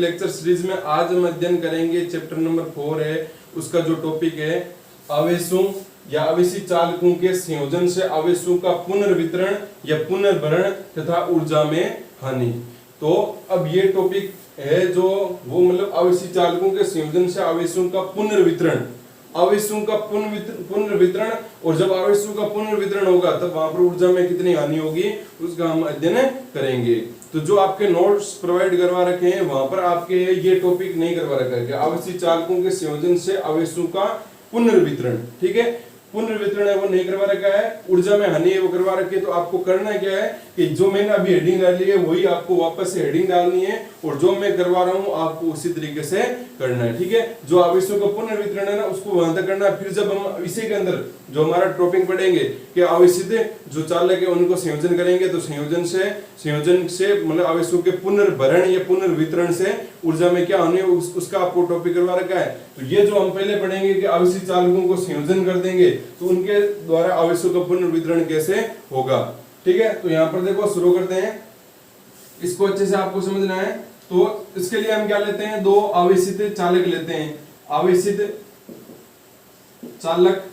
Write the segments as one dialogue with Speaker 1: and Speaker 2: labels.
Speaker 1: Lecture series में आज हम अध्ययन करेंगे चैप्टर नंबर 4 है, उसका जो टॉपिक है आवेशों या आवेशी चालकों के संयोजन से आवेशों का पुनर्वितरण या पुनर्भरण तथा ऊर्जा में हानि। तो अब ये टॉपिक है जो वो मतलब आवेशी चालकों के संयोजन से आवेशों का पुनर्वितरण, आवेशों का पुनर्वितरण, और जब आवेशों का पुनर्वितरण होगा तब वहां पर ऊर्जा में कितनी हानि होगी उसका हम अध्ययन करेंगे। तो जो आपके नोट्स प्रोवाइड करवा रखे हैं वहां पर आपके ये टॉपिक नहीं करवा रखा है, आवेशी चालकों के संयोजन से आवेशों का पुनर्वितरण, ठीक है, पुनर्वितरण है वो नहीं करवा रखा है, ऊर्जा में हानि है वो करवा रखी है। तो आपको करना क्या है कि जो मैंने अभी हेडिंग डाली है वही आपको वापस से हेडिंग डालनी है, और जो मैं करवा रहा हूँ आपको उसी तरीके से करना है, ठीक है। जो आवेशों का पुनर्वितरण है ना उसको वहां तक करना है। फिर जब हम इसी के अंदर जो हमारा टॉपिक पढ़ेंगे कि आवेशित जो चालक है उनको संयोजन करेंगे, तो संयोजन से मतलब आवेशों के पुनर्भरण या पुनर्वितरण से ऊर्जा में क्या होने उसका आपको टॉपिक करवा रखा है। तो ये जो हम पहले पढ़ेंगे कि आवेशी चालकों को संयोजन कर देंगे तो उनके द्वारा आवेशों का पुनर्वितरण कैसे होगा, ठीक है। तो यहाँ पर देखो शुरू करते हैं, इसको अच्छे से आपको समझना है। तो इसके लिए हम क्या लेते हैं, दो आवेशित चालक लेते हैं, आवेशित चालक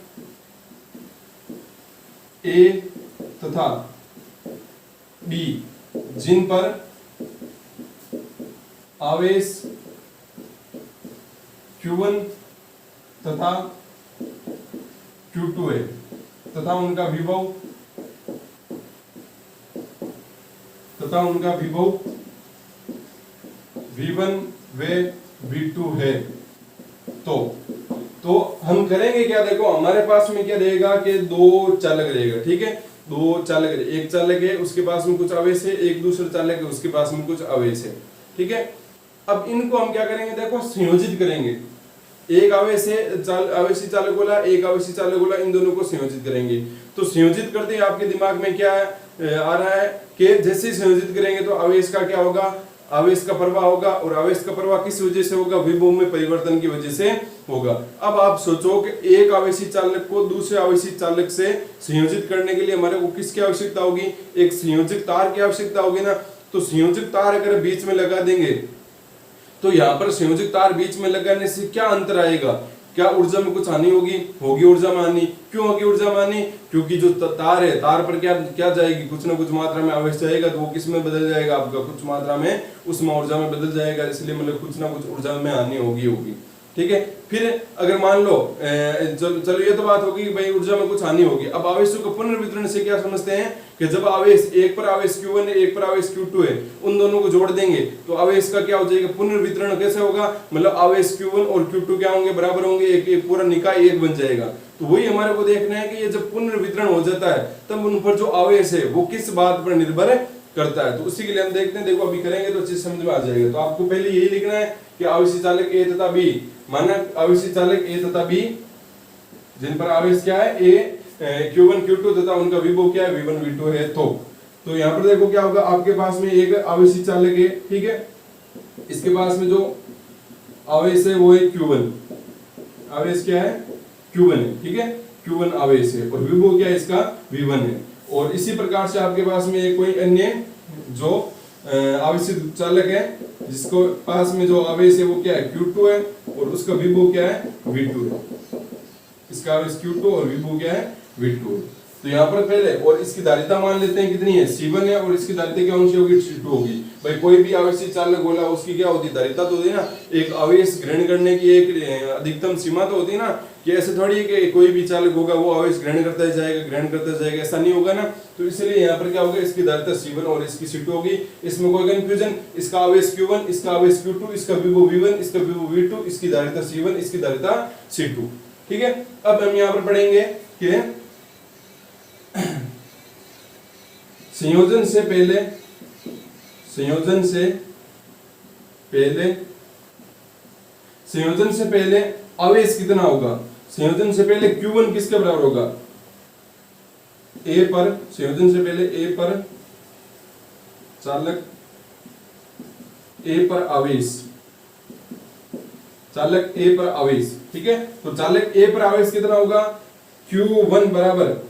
Speaker 1: ए तथा बी, जिन पर आवेश Q1 तथा Q2 है तथा उनका विभव V1 व V2 है। तो हम करेंगे क्या, देखो हमारे पास में क्या रहेगा कि दो चालक रहेगा, ठीक है, दो चालक, एक चालक है उसके पास में कुछ आवेश है, एक दूसरा चालक है उसके पास में कुछ आवेश है, ठीक है। अब इनको हम क्या करेंगे, देखो संयोजित करेंगे, एक आवेश है आवेशी चालक वाला, एक आवेशी चालक वाला, इन दोनों को संयोजित करेंगे। तो संयोजित करते हैं आपके दिमाग में क्या आ रहा है कि जैसे ही संयोजित करेंगे तो आवेश का क्या होगा, आवेश का प्रवाह होगा, और आवेश का प्रवाह किस वजह से होगा, विभव में परिवर्तन की वजह से होगा। अब आप सोचो कि एक आवेशी चालक को दूसरे आवेशी चालक से संयोजित करने के लिए हमारे को किसकी आवश्यकता होगी, एक संयोजक तार की आवश्यकता होगी ना। तो संयोजक तार अगर बीच में लगा देंगे तो यहाँ पर संयोजक तार बीच में लगाने से क्या अंतर आएगा, क्या ऊर्जा में कुछ हानि होगी ऊर्जा में हानि। क्यों होगी ऊर्जा में हानि, क्योंकि जो तार है, तार पर क्या जाएगी, कुछ ना कुछ मात्रा में आवेश जाएगा, तो वो किस में बदल जाएगा, आपका कुछ मात्रा में उसमें ऊर्जा में बदल जाएगा, इसलिए मतलब कुछ ना कुछ ऊर्जा में हानि होगी, ठीक है। फिर अगर मान लो चलो ये तो बात होगी कि भाई ऊर्जा में कुछ हानि होगी। अब आवेशों के पुनर्वितरण से क्या समझते हैं कि जब आवेश एक पर आवेश Q1 है, एक पर आवेश Q2 है, उन दोनों को जोड़ देंगे तो आवेश का क्या हो जाएगा, पुनर्वितरण कैसे होगा, मतलब आवेश Q1 और Q2 क्या होंगे, बराबर होंगे, एक पूरा निकाय एक बन जाएगा। तो वही हमारे को देखना है कि ये जब पुनर्वितरण हो जाता है तब उन पर जो आवेश है वो किस बात पर निर्भर करता है। तो उसी के लिए हम देखते हैं, देखो अभी करेंगे तो चीज समझ में आ जाएगा। तो आपको पहले यही लिखना है कि आवेशी चालक ए तथा बी, माना आवेशी चालक ए तथा बी जिन पर आवेश क्या है, ए Q1 Q2 तथा उनका विभव क्या है, V1 V2 है। तो यहाँ पर देखो क्या होगा, आपके पास में एक आवेशी चालक है, ठीक है, इसके पास में जो आवेश है वो है Q1, आवेश क्या है Q1 है, ठीक है, Q1 आवेश है, और विभव क्या है इसका, V1 है। और इसी प्रकार से आपके पास में एक कोई अन्य जो आवेशित चालक है जिसको पास में जो आवेश है वो क्या है, Q2 है, और उसका विभव क्या है, V2 है, इसका आवेश Q2 और विभव क्या है, V2 है। तो यहाँ पर पहले और इसकी धारिता मान लेते हैं कितनी है, C1 है, और इसकी धारिता क्या होगी, C2 होगी। भाई कोई भी आवेशी चालक बोला उसकी क्या होती है, धारिता तो होती है ना, एक आवेश ग्रहण करने की एक अधिकतम सीमा तो होती है ना, कि ऐसे थोड़ी है कि कोई भी चालक होगा वो आवेश ग्रहण करता जाएगा, ऐसा नहीं होगा ना। तो इसलिए यहाँ पर क्या होगा, इसकी धारिता C1 और इसकी C2 होगी, इसमें कोई कंफ्यूजन, इसका आवेश Q1, इसका आवेश Q2, इसका विभव V1, इसका विभव V2, इसकी धारिता C1, इसकी धारिता C2, ठीक है। अब हम यहाँ पर पढ़ेंगे कि संयोजन से पहले आवेश कितना होगा, संयोजन से पहले Q1 किसके बराबर होगा, संयोजन से पहले A पर चालक, A पर आवेश, ठीक है। तो चालक A पर आवेश कितना होगा, Q1 बराबर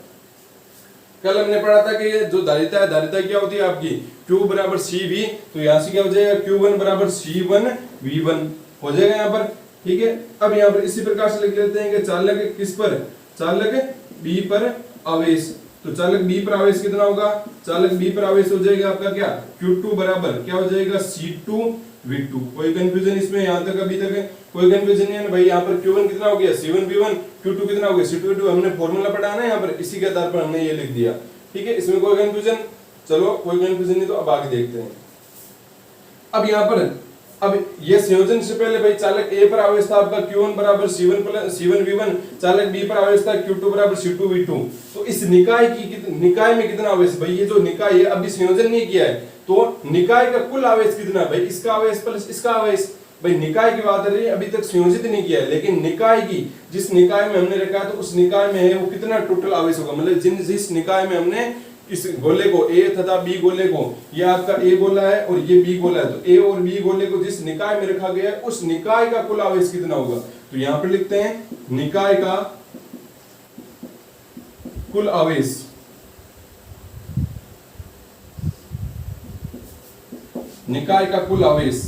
Speaker 1: कल हमने पढ़ा था कि ये जो धारिता है, धारिता क्या होती है आपकी Q बराबर CV, तो यहाँ से क्या हो जाएगा Q1 बराबर C1V1 हो जाएगा यहाँ पर, ठीक है। अब यहाँ पर इसी प्रकार से लिख लेते हैं कि चालक किस पर, चालक B पर आवेश, तो चालक B पर आवेश कितना होगा, चालक B पर आवेश हो जाएगा आपका क्या Q2 बराबर क्या हो जाएगा C2V2। कोई कंफ्यूजन इसमें यहाँ तक अभी तक कोई कंफ्यूजन नहीं है ना भाई। यहाँ पर Q1 कितना हो गया C1V1, Q2 कितना हो गया C2V2, हमने फॉर्मूला पढ़ा ना यहाँ पर, इसी के आधार पर हमने ये लिख दिया, ठीक है। इसमें कोई कंफ्यूजन, चलो कोई कंफ्यूजन नहीं, तो अब आगे देखते हैं। अब यहाँ पर अब ये संयोजन से पहले भाई चालक A पर आवेश था आपका Q1 बराबर C1V1, चालक B पर आवेश था Q2 बराबर C2V2। तो इस निकाय निकाय में कितना आवेश, भाई ये जो निकाय है अभी संयोजन नहीं किया है, तो निकाय का कुल आवेश कितना, भाई इसका आवेश प्लस इसका आवेश। भाई निकाय की बात है, अभी तक संयोजित नहीं किया है, लेकिन निकाय की जिस निकाय में हमने रखा है तो उस निकाय में है वो कितना टोटल आवेश होगा, मतलब जिस निकाय में हमने इस गोले को A तथा B गोले को, ये आपका A गोला है और ये B गोला है, तो A और B गोले को जिस निकाय में रखा गया है उस निकाय का कुल आवेश कितना होगा। तो यहां पर लिखते हैं निकाय का कुल आवेश, निकाय का कुल आवेश।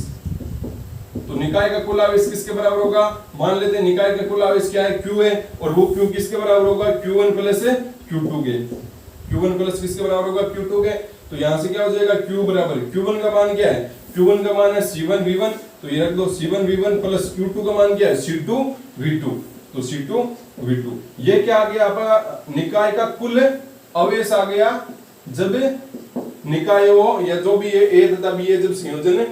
Speaker 1: तो निकाय का कुल आवेश किसके बराबर होगा, मान लेते हैं निकाय का कुल आवेश क्या है Q है, और वो Q किसके बराबर होगा Q1 प्लस Q2 के, Q1 प्लस किसके बराबर होगा Q2 के। तो यहां से क्या हो जाएगा Q बराबर, Q1 का मान क्या है, Q1 का मान है C1V1, तो ये रख दो C1V1 प्लस Q2 का मान क्या है C2V2, तो C2V2 ये क्या आ गया आपका निकाय का कुल आवेश आ गया जब निकाय हो या जो भी है A तथा B है जब संयोजन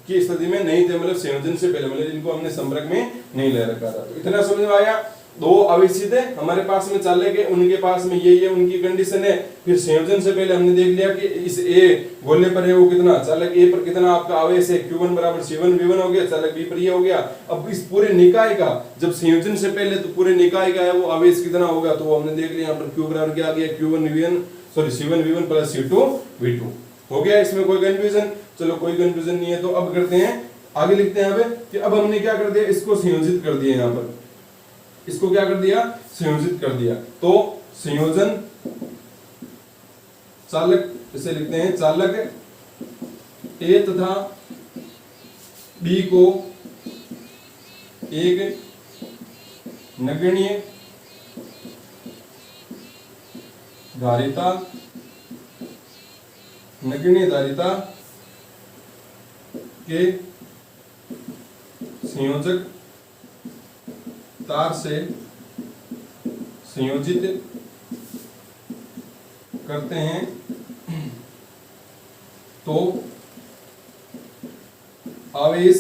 Speaker 1: की स्थिति में नहीं थे, मतलब संयोजन से पहले, मतलब जिनको हमने संपर्क में नहीं ले रखा था। तो इतना समझ में आया, दो आवेशी थे हमारे पास में चालक है, उनके पास में ये उनकी कंडीशन है। फिर संयोजन से पहले हमने देख लिया कि इस A गोले पर है वो कितना, चालक A पर कितना आपका आवेश है Q1 बराबर C1V1 हो गया, चालक B पर ये हो गया। अब इस पूरे निकाय का जब संयोजन से पहले तो पूरे निकाय का है वो आवेश कितना होगा, तो वो हमने देख लिया यहाँ पर Q बराबर क्या आ गया C1V1 प्लस C2V2 हो गया। इसमें कोई कंफ्यूजन, चलो कोई कंफ्यूजन नहीं है। तो अब करते हैं आगे, लिखते हैं अब कि अब हमने क्या कर दिया, इसको संयोजित कर दिया, यहाँ पर इसको क्या कर दिया संयोजित कर दिया। तो संयोजन चालक, इसे लिखते हैं चालक A तथा B को एक नगण्य धारिता के संयोजक तार से संयोजित करते हैं तो आवेश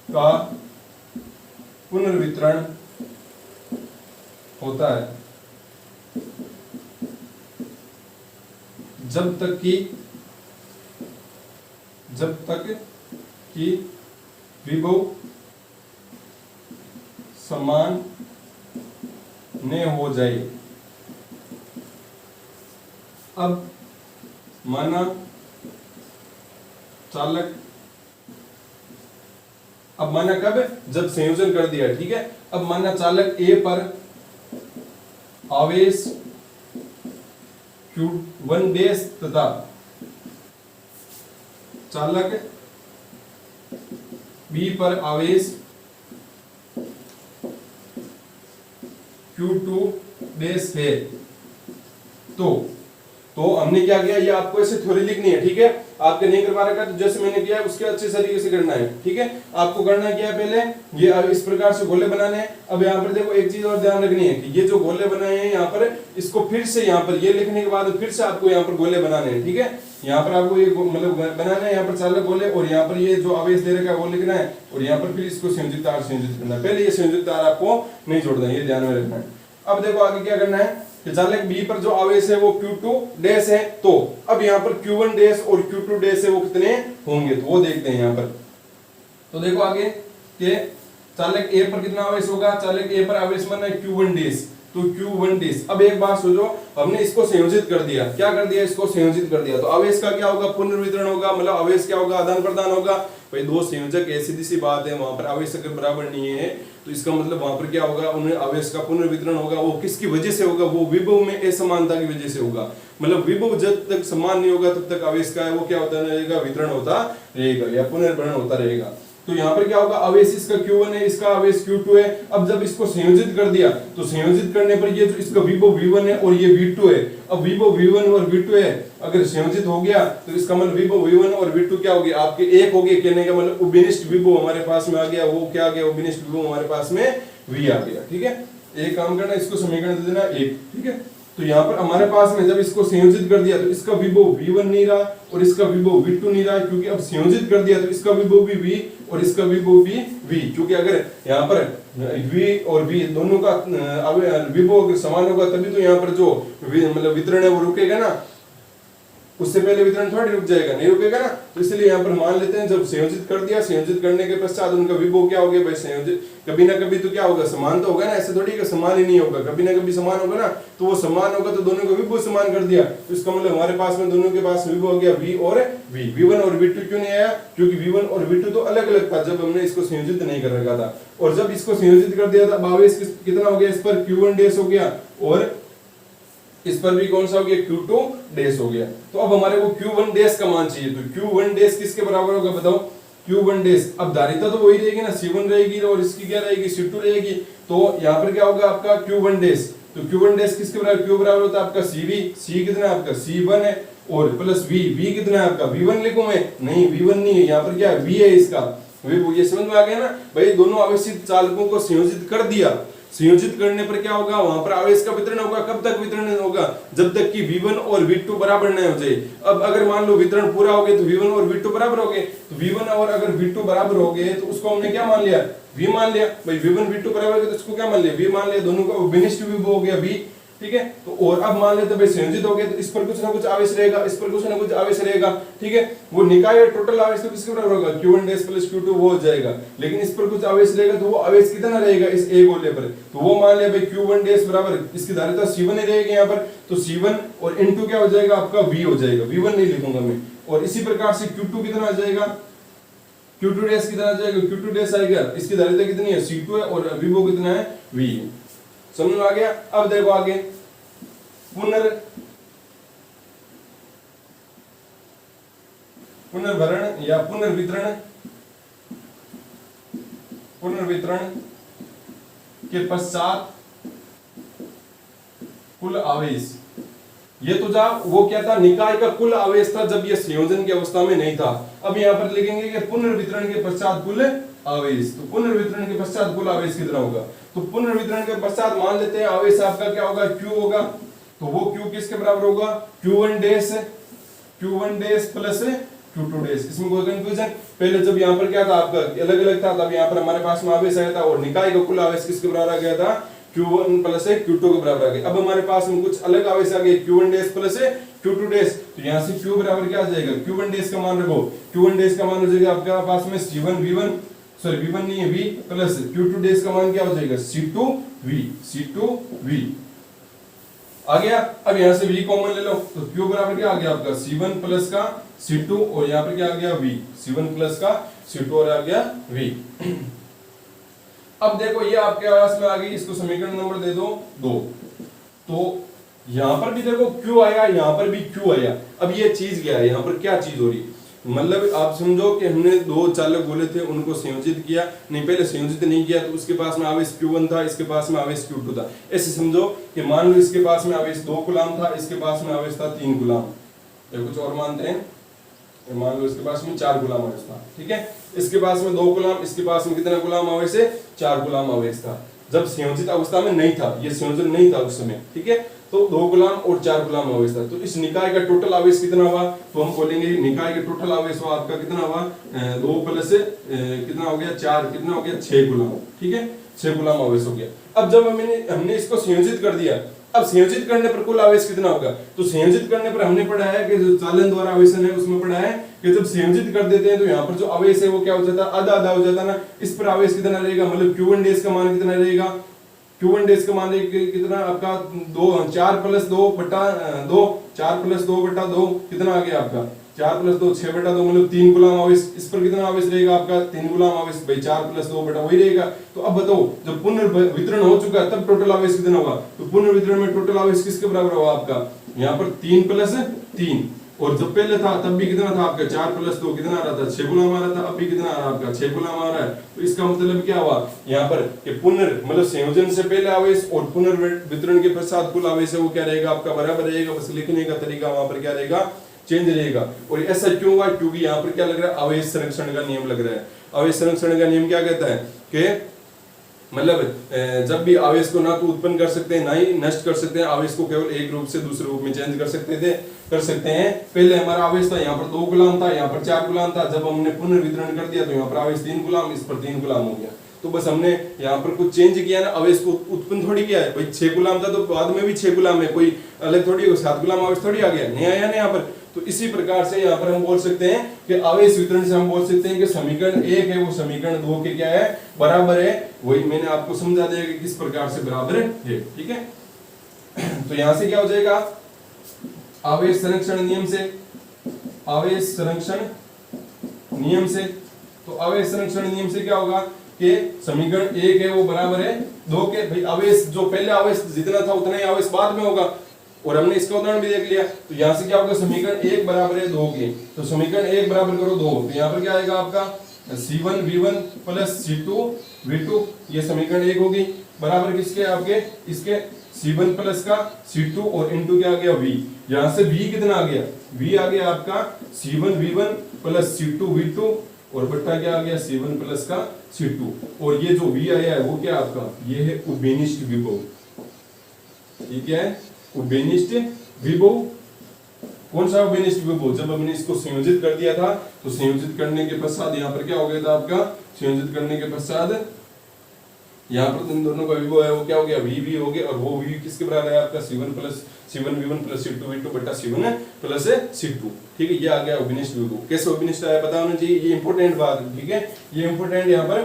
Speaker 1: का पुनर्वितरण होता है जब तक कि विभव समान न हो जाए। अब माना चालक, अब माना कब, जब संयोजन कर दिया, ठीक है। अब माना चालक A पर आवेश Q1 डैश तथा चालक B पर आवेश Q2 डैश है। तो हमने क्या किया, ये आपको ऐसे थ्योरी लिखनी है, ठीक है। आपके नहीं कर पा रखा तो जैसे मैंने किया उसके अच्छे तरीके से करना है, ठीक है। आपको करना क्या है, पहले ये इस प्रकार से गोले बनाने हैं। अब यहाँ पर देखो एक चीज और ध्यान रखनी है कि ये जो गोले बनाए हैं यहाँ पर, इसको फिर से यहाँ पर ये लिखने के बाद फिर से आपको यहाँ पर गोले बनाने हैं, ठीक है। यहाँ पर आपको ये मतलब बनाना है, यहाँ पर चालक गोले, और यहाँ पर ये जो आवेश दे रखा है वो लिखना है, और यहाँ पर फिर इसको संयोजित तार संयोजित करना है। पहले ये संयोजित तार आपको नहीं जोड़ना है, ये ध्यान में रखना है। अब देखो आगे क्या करना है कि चालक B पर जो आवेश है वो Q2 डैश है, तो अब यहाँ पर Q1 डैश और Q2 डैश है वो कितने होंगे, तो वो देखते हैं यहाँ पर। तो देखो आगे कि चालक A पर कितना आवेश होगा, चालक A पर आवेश माना है Q1 डैश, तो Q1 डैश। अब एक बात सोचो, हमने इसको संयोजित कर दिया, क्या कर दिया, इसको संयोजित कर दिया, तो आवेश का क्या होगा, पुनर्वितरण होगा, मतलब आवेश क्या होगा, आदान प्रदान होगा। भाई दो संयोजक है, सीधी सी बात है, वहां पर आवेश अगर बराबर नहीं है तो इसका मतलब वहां पर क्या होगा, उन्हें आवेश का पुनर्वितरण होगा। वो किसकी वजह से होगा, वो विभव में असमानता की वजह से होगा। मतलब विभव जब तक समान नहीं होगा तब तक आवेश का है वो क्या होता रहेगा, वितरण होता रहेगा या पुनर्भरण होता रहेगा। तो यहाँ पर क्या होगा, आवेश इसका Q1 है, इसका आवेश Q2 है। अब जब इसको संयोजित कर दिया तो संयोजित करने पर ये जो इसका विभव V1 है और ये V2 है। अब विभव V1 और V2 है, अगर संयोजित हो गया तो इसका मतलब विभव V1 और V2 क्या हो गया, आपके एक हो गए। कहने का मतलब उभयनिष्ठ विभव हमारे पास में आ गया। वो क्या आ गया, उभयनिष्ठ विभव हमारे पास में V आ गया। ठीक है, एक काम करना, इसको समीकरण दे देना 1। ठीक है, तो यहाँ पर हमारे पास में जब इसको संयोजित कर दिया तो इसका विभव V1 नहीं रहा और इसका विभव V2 नहीं रहा, क्योंकि अब संयोजित कर दिया तो इसका विभव भी V और इसका विभव भी V। क्योंकि अगर यहाँ पर V और V दोनों का विभव अगर समान होगा तभी तो यहाँ पर जो मतलब वितरण है वो रुकेगा ना, उससे पहले वितरण थोड़ी रुक जाएगा, नहीं रुकेगा ना। तो इसलिए यहाँ पर मान लेते हैं जब संयोजित कर दिया, संयोजित करने के पश्चात उनका विभव क्या हो गया भाई, संयोजित कभी ना कभी तो क्या होगा, समान तो होगा ना। ऐसे थोड़ी कि समान ही नहीं होगा, कभी ना कभी समान होगा ना। तो वो समान होगा तो दोनों का विभव समान कर दिया, तो इसका मतलब हमारे पास में दोनों के पास विभव हो गया V और V। V1 और V2 क्यों नहीं आया, क्योंकि V1 और V2 तो अलग अलग था जब हमने इसको संयोजित नहीं कर रखा था। और जब इसको संयोजित कर दिया था आवेश कितना हो गया, इस पर Q1 डैश हो गया और इस पर भी कौन सा हो गया, Q2 डैश हो गया। तो अब हमारे को Q1 डैश का मान चाहिए, तो Q1 डैश किसके बराबर होगा बताओ, Q1 डैश। अब धारिता तो वही रहेगी ना, C1 रहेगी और इसकी क्या रहेगी, C2 रहेगी। तो यहाँ पर क्या होगा आपका Q1 डैश, तो Q1 डैश किसके बराबर, Q बराबर होता है आपका CV। C कितना है आपका, C1 है और प्लस V। V कितना है आपका, V1 लिखूं मैं, नहीं V1 नहीं है, यहाँ पर क्या है, V है इसका। ये समझ में आ गया ना भाई। दोनों आवेशित चालकों को संयोजित कर दिया, संयोजित करने पर क्या होगा, वहां पर आवेश का वितरण होगा। कब तक वितरण होगा, जब तक कि V1 और V2 बराबर नहीं हो जाए। अब अगर मान लो वितरण पूरा हो गया तो V1 और V2 बराबर हो गए, तो V1 और अगर V2 बराबर हो गए तो उसको हमने क्या मान लिया, V मान लिया भाई। V1 V2 बराबर हो गए तो उसको क्या मान लिया, V मान लिया। दोनों का उभयनिष्ठ विभव हो गया V। ठीक है, तो और अब मान लेते भाई संयोजित हो गए तो इस पर कुछ ना कुछ आवेश रहेगा, इस पर कुछ ना कुछ आवेश रहेगा। ठीक है, वो निकाय टोटल आवेश तो किसके बराबर होगा, Q1 डैश प्लस Q2 वो हो जाएगा। लेकिन इस पर कुछ आवेश रहेगा तो वो आवेश कितना रहेगा इस A गोले पर, तो वो मान लिया भाई Q1 डैश बराबर, इसकी धारिता C1 ही रहेगी यहाँ पर, तो C1 और इनटू क्या हो जाएगा आपका V हो जाएगा। V1 नहीं लिखूंगा मैं। और इसी प्रकार से Q2 कितना आ जाएगा, Q2 डैश कितना आ जाएगा, Q2 डैश आएगा, इसकी धारिता कितनी है, C2 है और विभव कितना है, V। समझ में आ गया। अब देखो आगे पुनर्भरण या पुनर्वितरण के पश्चात कुल आवेश। ये तो जा वो क्या था, निकाय का कुल आवेश था जब ये संयोजन की अवस्था में नहीं था। अब यहाँ पर लिखेंगे कि पुनर्वितरण के पश्चात कुल आवेश। तो पुनर्वितरण के पश्चात कुल आवेश कितना होगा, तो पुनर्वितरण के पश्चात मान लेते हैं आवेश आपका क्या होगा, Q होगा। तो वो Q किसके बराबर होगा, Q1 dash plus Q2 dash. इसमें कोई कंफ्यूजन, पहले जब यहाँ पर क्या था आपका अलग अलग था, तब यहाँ पर हमारे पास में आवेश आया था और निकाय का कुल आवेश किसके बराबर आ गया था, Q1 प्लस Q2 के बराबर आ गया। अब हमारे पास में कुछ अलग आवेश आ गए, Q1 dash plus Q2 dash. तो यहाँ से Q बराबर क्या आ जाएगा, Q1 डैश का मान रखो, Q1 डैश का मान हो जाएगा आपके पास में C1 V1 नहीं है V प्लस Q2 डैश का मान क्या हो जाएगा, C2 V आ गया। अब यहाँ से V कॉमन ले लो, तो Q बराबर क्या आ गया आपका C1 प्लस का C2 और यहाँ पर क्या आ गया V, C1 प्लस का C2 और आ गया V। अब देखो ये आपके पास में आ गई, इसको समीकरण नंबर दे दो 2। तो यहाँ पर भी देखो Q आया, यहाँ पर भी Q आया। अब ये चीज क्या है, यहाँ पर क्या चीज हो रही है, मतलब आप समझो कि हमने दो चालक बोले थे उनको संयोजित किया, नहीं पहले संयोजित नहीं किया तो उसके पास में आवेश Q1 था, इसके पास में आवेश Q2 था। ऐसे समझो कि मान लो इसके पास में आवेश 2 कूलाम था, इसके पास में आवेश था 3 कूलाम, या कुछ और मानते हैं, मान लो इसके पास में 4 कूलाम आवेश था। ठीक है, इसके पास में 2 कूलाम, इसके पास में कितना कूलाम आवेश है, 4 कूलाम आवेश था जब संयोजित अवस्था में नहीं था, ये संयोजन नहीं था उस समय। ठीक है, तो 2 कूलाम और 4 कूलाम आवेश था। तो इस निकाय का टोटल आवेश कितना हुआ, तो हम बोलेंगे निकाय का टोटल आवेश हुआ आपका कितना हुआ, 2 प्लस कितना हो गया 4, कितना हो गया 6 कूलाम। ठीक है, 6 कूलाम आवेश हो गया। अब जब हमने इसको संयोजित कर दिया, अब संयोजित करने पर कुल आवेश कितना होगा, तो संयोजित करने पर हमने पढ़ा है कि जो चालन द्वारा आवेशन है उसमें पढ़ा है कि जब संयोजित कर देते हैं तो यहाँ पर जो आवेश है वो क्या हो जाता है, आधा आधा हो जाता है ना। इस पर आवेश कितना रहेगा, मतलब Q1 डैश का मान कितना रहेगा, Q1 डैश का मान कितना आपका 4 प्लस 2 बटा 2 कितना आ गया आपका 4 + 2 6/2 मतलब 3 कूलम आवेश। इस पर कितना आवेश रहेगा आपका 3 कूलम आवेश भाई, 4 + 2 वही रहेगा। तो अब बताओ जब पुनर्वितरण हो चुका है तब टोटल आवेश कितना होगा, तो पुनर्वितरण में टोटल आवेश किसके बराबर होगा आपका, यहाँ पर 3 + 3, और जब पहले था तब भी कितना था आपका 4 + 2 कितना आ रहा था 6 कूलम आ रहा था, अब भी कितना आ रहा है आपका 6 कूलम आ रहा है। तो इसका मतलब क्या हुआ यहाँ पर कि मतलब संयोजन से पहले आवेश और पुनर्वितरण के पश्चात कुल आवेश है वो क्या रहेगा आपका बराबर रहेगा, बस लिखने का तरीका वहां पर क्या रहेगा चेंज रहेगा। और ऐसा क्यों हुआ, क्योंकि यहाँ पर क्या लग रहा है आवेश संरक्षण का नियम लग रहा है। आवेश संरक्षण का नियम क्या कहता है कि मतलब जब भी आवेश को ना तो उत्पन्न कर सकते हैं ना ही नष्ट कर सकते हैं, आवेश को केवल एक रूप से दूसरे रूप में चेंज कर सकते हैं। पहले हमारा आवेश था यहाँ पर 2 कूलम था, यहाँ पर 4 कूलम था, जब हमने पुनर्वितरण कर दिया तो यहाँ पर आवेश 3 कूलम, इस पर 3 कूलम हो गया। तो बस हमने यहाँ पर कुछ चेंज किया ना, आवेश को उत्पन्न थोड़ी किया है भाई। 6 कूलम था तो बाद में भी 6 कूलम है, कोई अलग थोड़ी 7 कूलम आवेश थोड़ी आ गया, नहीं आया ना यहाँ पर। तो इसी प्रकार से यहाँ पर हम बोल सकते हैं कि आवेश वितरण से हम बोल सकते हैं कि समीकरण 1 है वो समीकरण 2 के क्या है बराबर है। वही मैंने आपको समझा दिया कि किस प्रकार से बराबर है, ठीक है। तो यहां से क्या हो जाएगा आवेश संरक्षण नियम से, आवेश संरक्षण नियम से, तो आवेश संरक्षण नियम से क्या होगा कि समीकरण 1 है वो बराबर है 2 के। भाई आवेश जो पहले आवेश जितना था उतना ही आवेश बाद में होगा, और हमने इसका उदाहरण भी देख लिया। तो यहाँ से क्या होगा समीकरण 1 बराबर है 2 के, तो समीकरण 1 बराबर करो 2, तो यहाँ पर क्या आएगा आपका C1V1 + C2V2, ये समीकरण 1 होगी बराबर किसके आपके इसके C1 प्लस का C2 और इनटू क्या आ गया V। यहाँ से V कितना आ गया, V आ गया आपका C1V1 + C2V2 और बट्टा क्या आ गया C1 प्लस का C2, और ये जो V आया है वो क्या आपका ये है उभयनिष्ठ विभव। ठीक है, उभयनिष्ठ विभव। कौन सा उभयनिष्ठ विभव, जब हमने इसको संयोजित कर दिया था तो संयोजित करने के पश्चात यहाँ पर क्या हो गया था आपका, संयोजित करने के पश्चात यहाँ पर इन दोनों का विभव है वो क्या हो गया V हो गया, और वो V किसके बराबर है आपका C1V1 + C2V2 बटा C1 + C2। ठीक है, ये आ गया उभयनिष्ठ विभव। कैसे उभयनिष्ठ आया पता होना चाहिए, ये इंपॉर्टेंट बात है। ठीक है, ये इंपॉर्टेंट यहाँ पर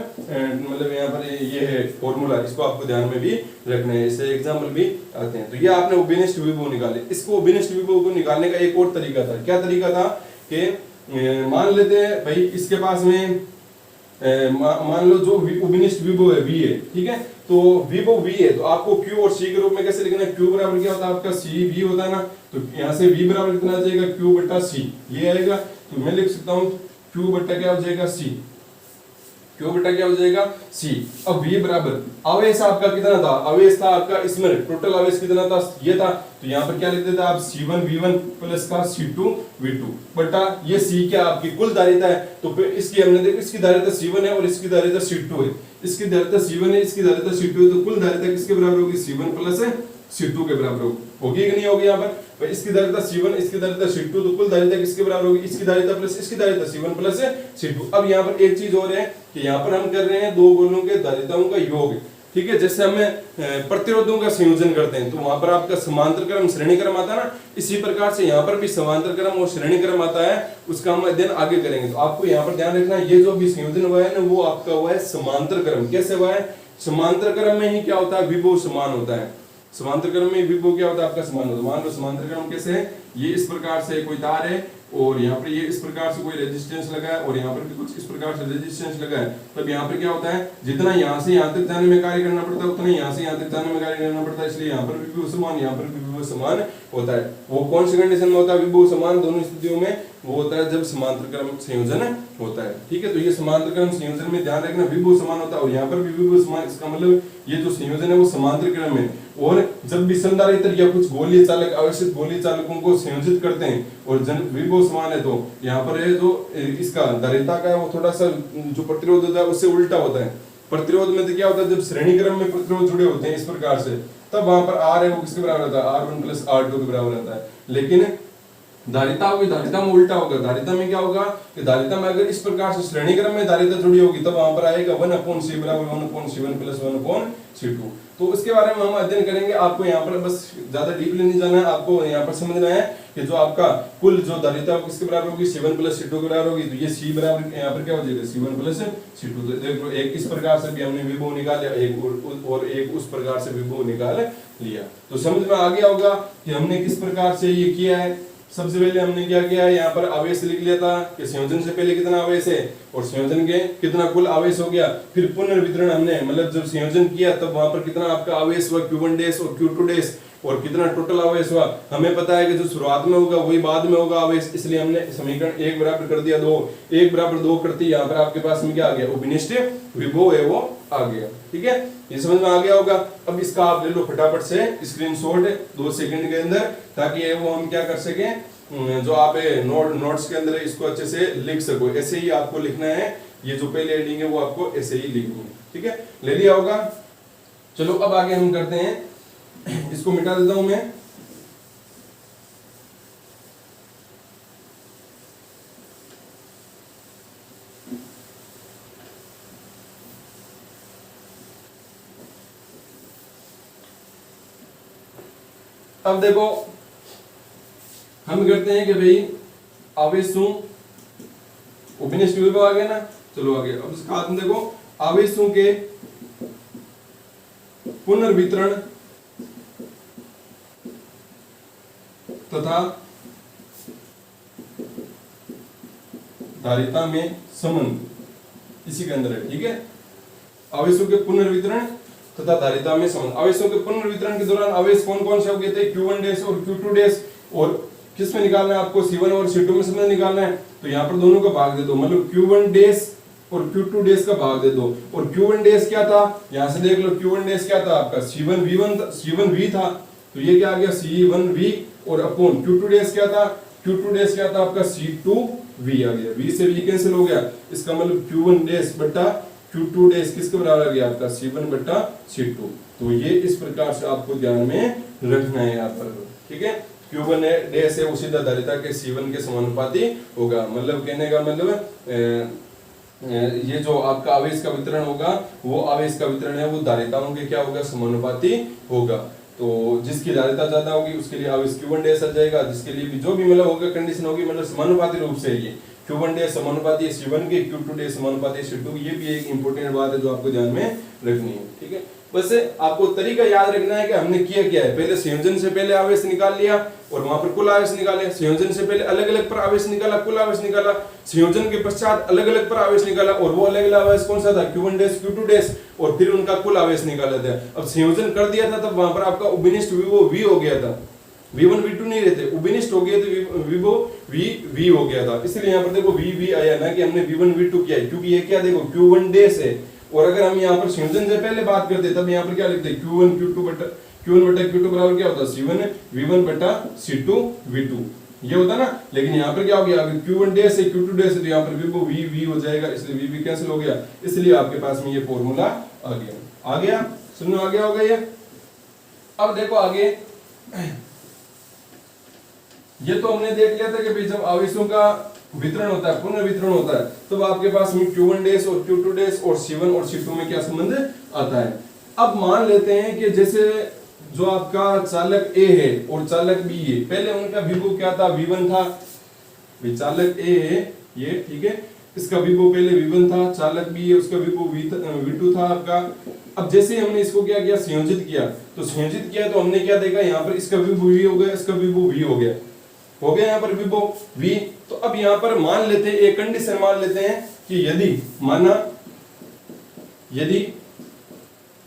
Speaker 1: मतलब यहाँ पर ये है फॉर्मूला, इसको आपको ध्यान में भी रखना है, इससे एग्जाम्पल भी आते हैं। तो ये आपने उभयनिष्ठ विभव निकाले। इसको उभयनिष्ठ विभव को निकालने का एक और तरीका था। क्या तरीका था कि मान लेते हैं भाई इसके पास में मान लो जो उभयनिष्ठ विभव है V है, ठीक है, तो विभव V है तो आपको Q और C के रूप में कैसे लिखना है, Q बराबर क्या होता है आपका CV होता है ना, तो यहाँ से V बराबर कितना आ जाएगा Q बटा C, ये आएगा। तो मैं लिख सकता हूँ Q बटा क्या हो जाएगा C, Q बटा क्या हो जाएगा C। अब V बराबर आवेश आपका कितना था, आवेश था आपका इसमें टोटल आवेश कितना था ये था, तो यहाँ पर क्या लिख देता आप C1V1 + का C2V2 बटा ये C क्या आपकी कुल धारिता है। तो फिर इसकी हमने देखो इसकी धारिता C1 है और इसकी धारिता C2 है, इसकी धारिता C1 है इसकी धारिता C2 है, तो कुल धारिता किसके बराबर होगी C1 + C2 के बराबर होगी कि नहीं होगी। यहाँ पर इसकी धारिता C1 इसकी धारिता C2, तो कुल धारिता किसके बराबर होगी, इसकी धारिता प्लस इसकी धारिता C1 + C2। अब यहाँ पर एक चीज और है कि यहाँ पर हम कर रहे हैं दो गोलों के धारिताओं का योग। ठीक है, जैसे हमें प्रतिरोधों का संयोजन करते हैं तो वहां पर आपका समांतर क्रम श्रेणी क्रम आता है ना, इसी प्रकार से यहाँ पर भी समांतर क्रम और श्रेणी क्रम आता है, उसका हम अध्ययन आगे करेंगे। तो आपको यहाँ पर ध्यान रखना है ये जो भी संयोजन हुआ है ना वो आपका हुआ है समांतर क्रम। कैसे हुआ है, समांतर क्रम में ही क्या होता है विभव समान होता है, समांतर क्रम में विभव क्या होता है आपका समान होता है। मान लो समांतर क्रम कैसे है, ये इस प्रकार से कोई तार है और यहाँ पर ये इस प्रकार से कोई रेजिस्टेंस लगा है और यहाँ पर भी कुछ इस प्रकार से रेजिस्टेंस लगा है, तब यहाँ पर क्या होता है जितना यहाँ से यहाँ तक जाने में कार्य करना पड़ता है उतना यहाँ से यहाँ तक जाने में कार्य करना पड़ता है, इसलिए यहाँ पर भी विभव समान यहाँ पर भी विभव समान होता है। वो कौन सी कंडीशन में होता है विभव समान, दोनों स्थितियों में वो होता है जब समांतर क्रम संयोजन होता है। ठीक है, तो ये समांतर क्रम संयोजन में ध्यान रखना विभव समान होता है और यहाँ पर भी विभव समान, इसका मतलब ये जो संयोजन है वो समांतर क्रम में। और जब भी संधारित्र या कुछ गोलीय चालक आवश्यक गोलीय चालकों को संयोजित करते हैं और जन विभव समान है तो यहाँ पर है जो इसका धारिता का है वो थोड़ा सा जो प्रतिरोध होता है उससे उल्टा होता है। प्रतिरोध में तो क्या होता है जब श्रेणी क्रम में प्रतिरोध जुड़े होते हैं इस प्रकार से, तब वहां पर R है वो किसके बराबर होता है R1 + R2 के बराबर होता है। लेकिन धारिता होगी, धारिता में उल्टा होगा। धारिता में क्या होगा कि धारिता में अगर इस प्रकार से श्रेणी क्रम में धारिता जुड़ी होगी तब वहां पर आएगा 1/C बराबर 1/C1 + 1/C2। तो उसके बारे में हम अध्ययन करेंगे। आपको यहाँ पर बस ज्यादा डीपली नहीं जाना है, आपको यहाँ पर समझना है कि जो आपका कुल जो धारिता किसके बराबर होगी C1 + C2 के बराबर होगी, तो ये C बराबर यहाँ पर क्या हो जाएगा C1 + C2। तो देखो एक इस प्रकार से भी हमने विभव निकाला, एक और एक उस प्रकार से विभव निकाल लिया। तो समझ में आ गया होगा कि हमने किस प्रकार से ये किया है सबसे पहले हमने क्या किया है, यहाँ पर आवेश लिख लिया था कि संयोजन से पहले कितना आवेश है और संयोजन के कितना कुल आवेश हो गया। फिर पुनर्वितरण हमने मतलब जब संयोजन किया तब वहां पर कितना आपका आवेश हुआ Q1 डैश और Q2 डैश और कितना टोटल आवेश हुआ। हमें पता है कि जो शुरुआत में होगा वही बाद में होगा आवेश, इसलिए हमने समीकरण 1 बराबर कर दिया 2, 1 बराबर 2 करते यहाँ पर आपके पास में क्या आ गया, उपनिष्ठ विभव है वो आ गया। ठीक है, ये समझ में आ गया होगा। अब इसका आप ले लो फटाफट से स्क्रीनशॉट 2 सेकंड के अंदर, ताकि वो हम क्या कर सके, जो आप नोट्स के अंदर इसको अच्छे से लिख सको। ऐसे ही आपको लिखना है, ये जो पहले हेडिंग है वो आपको ऐसे ही लिखनी है। ठीक है, ले लिया होगा। चलो अब आगे हम करते हैं, इसको मिटा देता हूं मैं। अब देखो हम करते हैं कि भाई आवेशों उपनिष्ठ विभव आ गया ना, चलो आगे। अब इसका हाथ में देखो, आवेशों के पुनर्वितरण तथा धारिता में संबंध, इसी के अंदर है। ठीक है, आवेशों के पुनर्वितरण तथा धारिता में संबंध। आवेशों के पुनर्वितरण के दौरान आवेश कौन कौन से हो गए थे, Q1 डैश और Q2 डैश, और किस में निकालना है आपको, C1 और C2 में संबंध निकालना है। तो यहाँ पर दोनों का भाग दे दो, मतलब Q1 डैश और Q2 डैश का भाग दे दो। और Q1 डैश क्या था, यहां से देख लो, Q1 डैश क्या था आपका, C1V था, तो ये क्या आ गया C1V, और अपॉन Q2 डैश क्या था, Q2 डैश क्या था आपका C2V आ गया, V से V कैंसिल हो गया। इसका मतलब Q1 डैश बटा Q2 डैश किसके बराबर आ गया आपका, C1 बटा C2। तो ये इस प्रकार से आपको ध्यान में रखना है यहाँ पर। ठीक है, Q1 डैश है वो सीधा धारिता के C1 के समानुपाती होगा। मतलब कहने का मतलब ये जो आपका आवेश का वितरण होगा, वो आवेश का वितरण है वो धारिताओं के क्या होगा, समानुपाती होगा। तो जिसकी धारिता ज्यादा होगी उसके लिए आवेश Q1 डैश आ जाएगा, जिसके लिए भी जो भी मतलब होगा कंडीशन होगी, मतलब समानुपाती रूप से ये Q1 डैश समानुपाती है C1 के, Q2 डैश समानुपाती है C2। ये भी एक इंपॉर्टेंट बात है जो आपको ध्यान में रखनी है। ठीक है, बस आपको तरीका याद रखना है कि हमने किया क्या है। पहले संयोजन से पहले आवेश निकाल लिया और वहां पर कुल आवेश निकाले। संयोजन से पहले अलग अलग पर आवेश निकाला, कुल आवेश निकाला। संयोजन के पश्चात अलग अलग पर आवेश निकाला, और वो अलग अलग आवेश कौन सा था, Q1 डैश Q2 डैश, और फिर उनका कुल आवेश निकाला था। अब संयोजन कर दिया था तब वहां पर आपका उपनिष्ठ विभव V हो गया था, V1 V2 नहीं रहते, उपनिष्ठ हो गए तो विभव V हो गया था। इसलिए यहाँ पर देखो V आया ना, कि हमने V1 V2 किया है, क्योंकि ये क्या देखो Q1 डैश है। और अगर हम यहाँ पर संयोजन से पहले बात करते तब यहाँ पर क्या लिखते, Q1 बटा Q2 बराबर क्या होता, C1 V1 बटा C2 V2, ये होता ना। लेकिन यहाँ पर क्या हो गया, अगर Q1 डैश है Q2 डैश है तो यहाँ पर विभव V हो जाएगा, इसलिए V कैंसिल हो गया। इसलिए आपके पास में ये फॉर्मूला आ गया। सुनो, आ गया होगा ये। अब देखो आगे, ये तो हमने देख लिया था कि भाई जब आवेशों का वितरण होता है, पुनर्वितरण होता है, तब आपके पास में Q1 डैश और Q2 डैश और C1 और C2 में क्या संबंध आता है। अब मान लेते हैं कि जैसे जो आपका चालक A है और चालक B है, पहले उनका विभव क्या था, V1 था। चालक A है ये, ठीक है, इसका विभव पहले V1 था। चालक B है, उसका विभव V2 था आपका। अब जैसे हमने इसको क्या किया, संयोजित किया, तो हमने क्या देखा, यहाँ पर इसका विभव V हो गया, इसका विभव V हो गया यहाँ पर विभव V। तो अब यहाँ पर मान लेते हैं, एक कंडीशन मान लेते हैं कि यदि